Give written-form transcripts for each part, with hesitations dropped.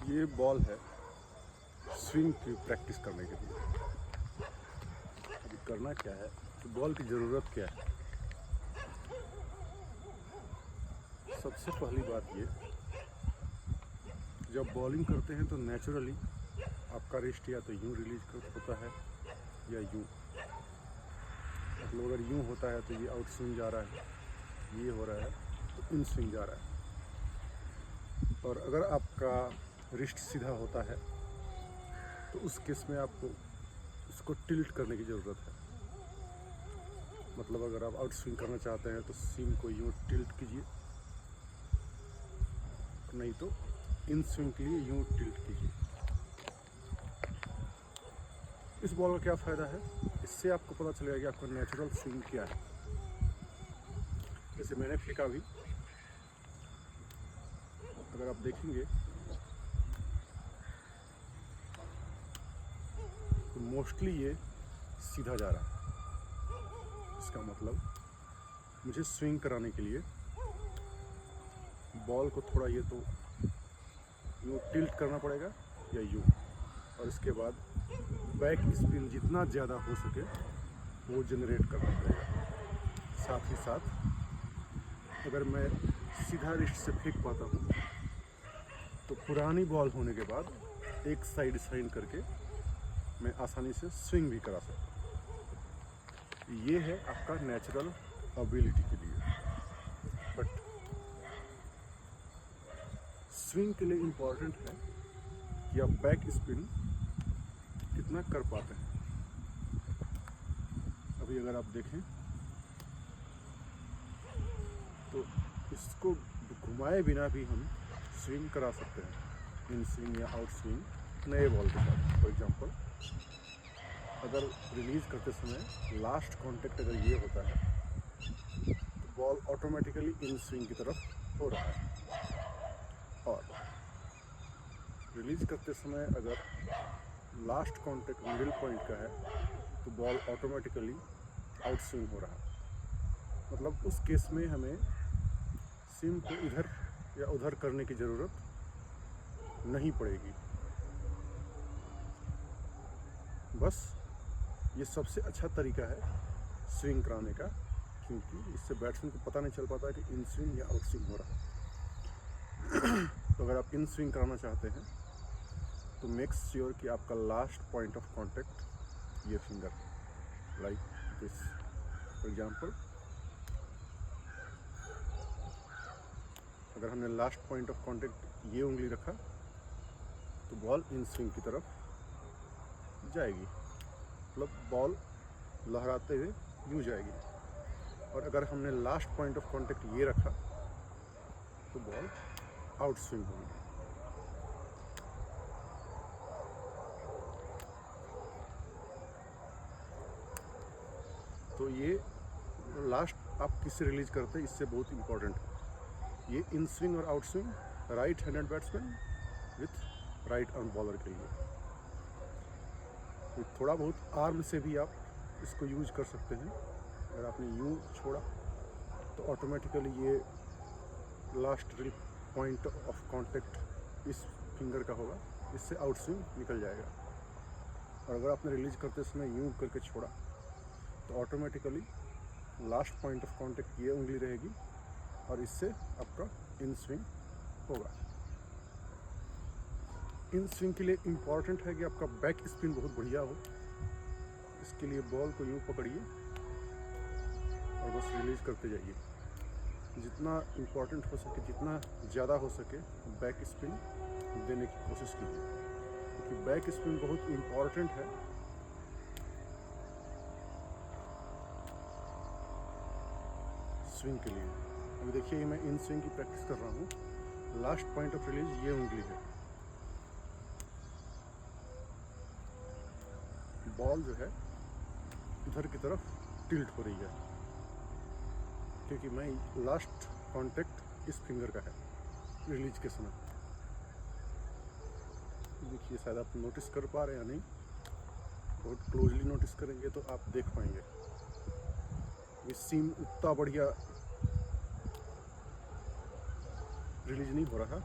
ये बॉल है स्विंग की प्रैक्टिस करने के लिए। अभी करना क्या है तो बॉल की ज़रूरत क्या है। सबसे पहली बात ये, जब बॉलिंग करते हैं तो नेचुरली आपका रिस्ट या तो यूँ रिलीज होता है या यूँ, मतलब अगर यूँ होता है तो ये आउट स्विंग जा रहा है, ये हो रहा है तो इन स्विंग जा रहा है। और अगर आपका रिस्ट सीधा होता है तो उस केस में आपको उसको टिल्ट करने की ज़रूरत है। मतलब अगर आप आउट स्विंग करना चाहते हैं तो सीम को यूँ टिल्ट कीजिए, नहीं तो इन स्विंग के लिए यूँ टिल्ट कीजिए। इस बॉल का क्या फ़ायदा है, इससे आपको पता चलेगा कि आपका नेचुरल स्विंग क्या है। जैसे मैंने फेंका भी, अगर आप देखेंगे तो मोस्टली ये सीधा जा रहा है। इसका मतलब मुझे स्विंग कराने के लिए बॉल को थोड़ा ये तो यूँ टिल्ट करना पड़ेगा या यूँ, और इसके बाद बैक स्पिन जितना ज़्यादा हो सके वो जनरेट करना पड़ेगा। साथ ही साथ अगर मैं सीधा रिस्ट से फेंक पाता हूँ तो पुरानी बॉल होने के बाद एक साइड साइन करके मैं आसानी से स्विंग भी करा सकता हूँ। ये है आपका नेचुरल एबिलिटी के लिए। बट स्विंग के लिए इम्पॉर्टेंट है कि आप बैक स्पिन कितना कर पाते हैं। अभी अगर आप देखें तो इसको घुमाए बिना भी हम स्विंग करा सकते हैं, इन स्विंग या आउट स्विंग नए बॉल के साथ। फॉर एग्जांपल अगर रिलीज़ करते समय लास्ट कांटेक्ट अगर ये होता है तो बॉल ऑटोमेटिकली इन स्विंग की तरफ हो रहा है, और रिलीज़ करते समय अगर लास्ट कांटेक्ट मिडिल पॉइंट का है तो बॉल ऑटोमेटिकली आउट स्विंग हो रहा है। मतलब उस केस में हमें सिम को इधर या उधर करने की ज़रूरत नहीं पड़ेगी। बस ये सबसे अच्छा तरीका है स्विंग कराने का, क्योंकि इससे बैट्समैन को पता नहीं चल पाता कि इन स्विंग या आउट स्विंग हो रहा है। तो अगर आप इन स्विंग कराना चाहते हैं तो मेक श्योर कि आपका लास्ट पॉइंट ऑफ कांटेक्ट ये finger, like this. For example अगर हमने लास्ट पॉइंट ऑफ कांटेक्ट ये उंगली रखा तो बॉल इन स्विंग की तरफ जाएगी, मतलब बॉल लहराते हुए यूँ जाएगी। और अगर हमने लास्ट पॉइंट ऑफ कांटेक्ट ये रखा तो बॉल आउट स्विंग होगी। तो ये लास्ट आप किससे रिलीज करते हैं, इससे बहुत इम्पोर्टेंट है। ये इन स्विंग और out swing right handed batsman with right arm bowler के लिए। तो थोड़ा बहुत आर्म से भी आप इसको यूज कर सकते हैं। अगर आपने यूँ छोड़ा तो ऑटोमेटिकली ये लास्ट पॉइंट ऑफ कांटेक्ट इस फिंगर का होगा, इससे आउट स्विंग निकल जाएगा। और अगर आपने रिलीज करते समय यूँ करके छोड़ा तो automatically last point of contact ये उंगली रहेगी और इससे आपका इन स्विंग होगा। इन स्विंग के लिए इम्पॉर्टेंट है कि आपका बैक स्पिन बहुत बढ़िया हो। इसके लिए बॉल को यूँ पकड़िए और बस रिलीज करते जाइए। जितना इम्पॉर्टेंट हो सके, जितना ज़्यादा हो सके बैक स्पिन देने की कोशिश कीजिए, क्योंकि बैक स्पिन बहुत इम्पॉर्टेंट है स्विंग के लिए। अभी देखिए मैं इन स्विंग की प्रैक्टिस कर रहा हूँ। लास्ट पॉइंट ऑफ रिलीज ये उंगली है। बॉल जो है इधर की तरफ टिल्ट हो रही है, क्योंकि मैं लास्ट कांटेक्ट इस फिंगर का है रिलीज के समय। देखिए शायद आप नोटिस कर पा रहे हैं या नहीं, बहुत क्लोजली नोटिस करेंगे तो आप देख पाएंगे ये सीम उतना बढ़िया रिलीज नहीं हो रहा,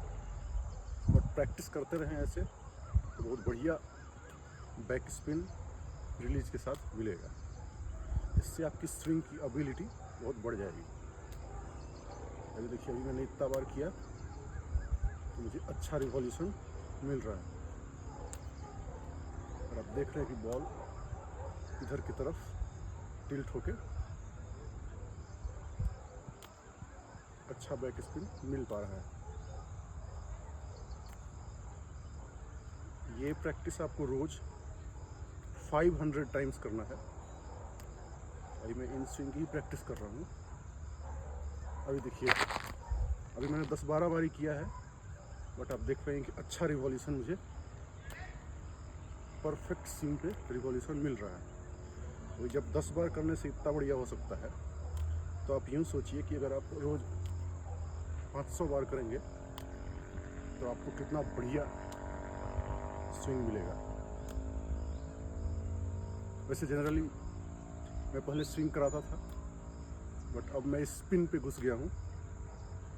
बट प्रैक्टिस करते रहें ऐसे तो बहुत बढ़िया बैक स्पिन रिलीज के साथ मिलेगा। इससे आपकी स्विंग की एबिलिटी बहुत बढ़ जाएगी। अभी देखिए, अभी मैंने इतना बार किया तो मुझे अच्छा रिवॉल्यूशन मिल रहा है। और आप देख रहे हैं कि बॉल इधर की तरफ टिल्ट होके अच्छा बैक स्पिन मिल पा रहा है। ये प्रैक्टिस आपको रोज 500 टाइम्स करना है। अभी मैं इन स्विंग की प्रैक्टिस कर रहा हूँ। अभी देखिए, अभी मैंने 10-12 बारी किया है, बट आप देख पाएंगे कि अच्छा रिवॉल्यूशन मुझे परफेक्ट स्विंग पे रिवॉल्यूशन मिल रहा है। तो जब 10 बार करने से इतना बढ़िया हो सकता है, तो आप यूँ सोचिए कि अगर आप रोज़ 500 बार करेंगे तो आपको कितना बढ़िया स्विंग मिलेगा। वैसे जनरली मैं पहले स्विंग कराता था, बट अब मैं स्पिन पे घुस गया हूँ,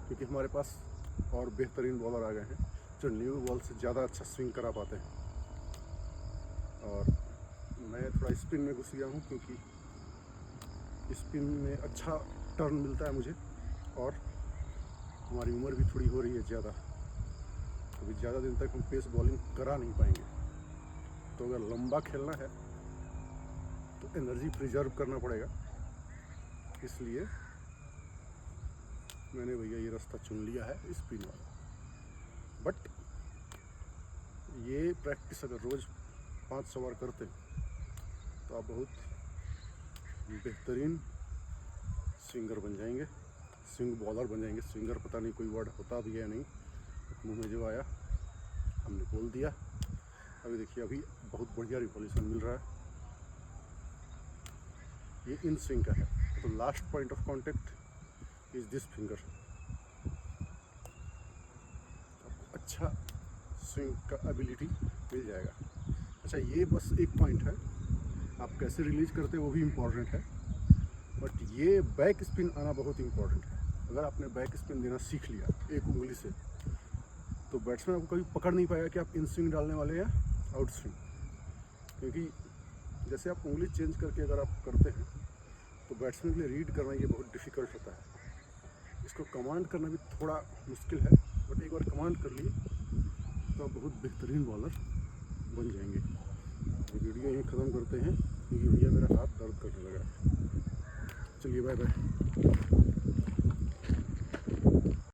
क्योंकि हमारे पास और बेहतरीन बॉलर आ गए हैं जो न्यू बॉल से ज़्यादा अच्छा स्विंग करा पाते हैं। और मैं थोड़ा स्पिन में घुस गया हूँ, क्योंकि स्पिन में अच्छा टर्न मिलता है मुझे, और हमारी उम्र भी थोड़ी हो रही है ज़्यादा, तो ज़्यादा दिन तक हम पेस बॉलिंग करा नहीं पाएंगे। तो अगर लंबा खेलना है तो एनर्जी प्रिजर्व करना पड़ेगा। इसलिए मैंने भैया ये रास्ता चुन लिया है, स्पिन वाला। बट ये प्रैक्टिस अगर रोज़ 500 बार करते तो आप बहुत बेहतरीन स्विंगर बन जाएंगे, स्विंग बॉलर बन जाएंगे। स्विंगर पता नहीं कोई वर्ड होता भी है नहीं, मुंह में जो आया हमने बोल दिया। अभी देखिए, अभी बहुत बढ़िया रिवॉल्यूशन मिल रहा है। ये इन स्विंग का है, तो last point of contact is this finger. आपको अच्छा स्विंग का एबिलिटी मिल जाएगा। अच्छा, ये बस एक पॉइंट है, आप कैसे रिलीज करते हैं वो भी इम्पॉर्टेंट है, बट ये बैक स्पिन आना बहुत इम्पॉर्टेंट है। अगर आपने बैक स्पिन देना सीख लिया एक उंगली से, तो बैट्समैन आपको कभी पकड़ नहीं पाएगा कि आप इन स्विंग डालने वाले हैं या आउट स्विंग। क्योंकि जैसे आप उंगली चेंज करके अगर आप करते हैं तो बैट्समैन के लिए रीड करना ये बहुत डिफ़िकल्ट होता है। इसको कमांड करना भी थोड़ा मुश्किल है, बट एक बार कमांड कर लिए तो आप बहुत बेहतरीन बॉलर बन जाएंगे। ये वीडियो यहीं ख़त्म करते हैं, क्योंकि भैया मेरा हाथ दर्द करने लगा है। चलिए, बाय बाय।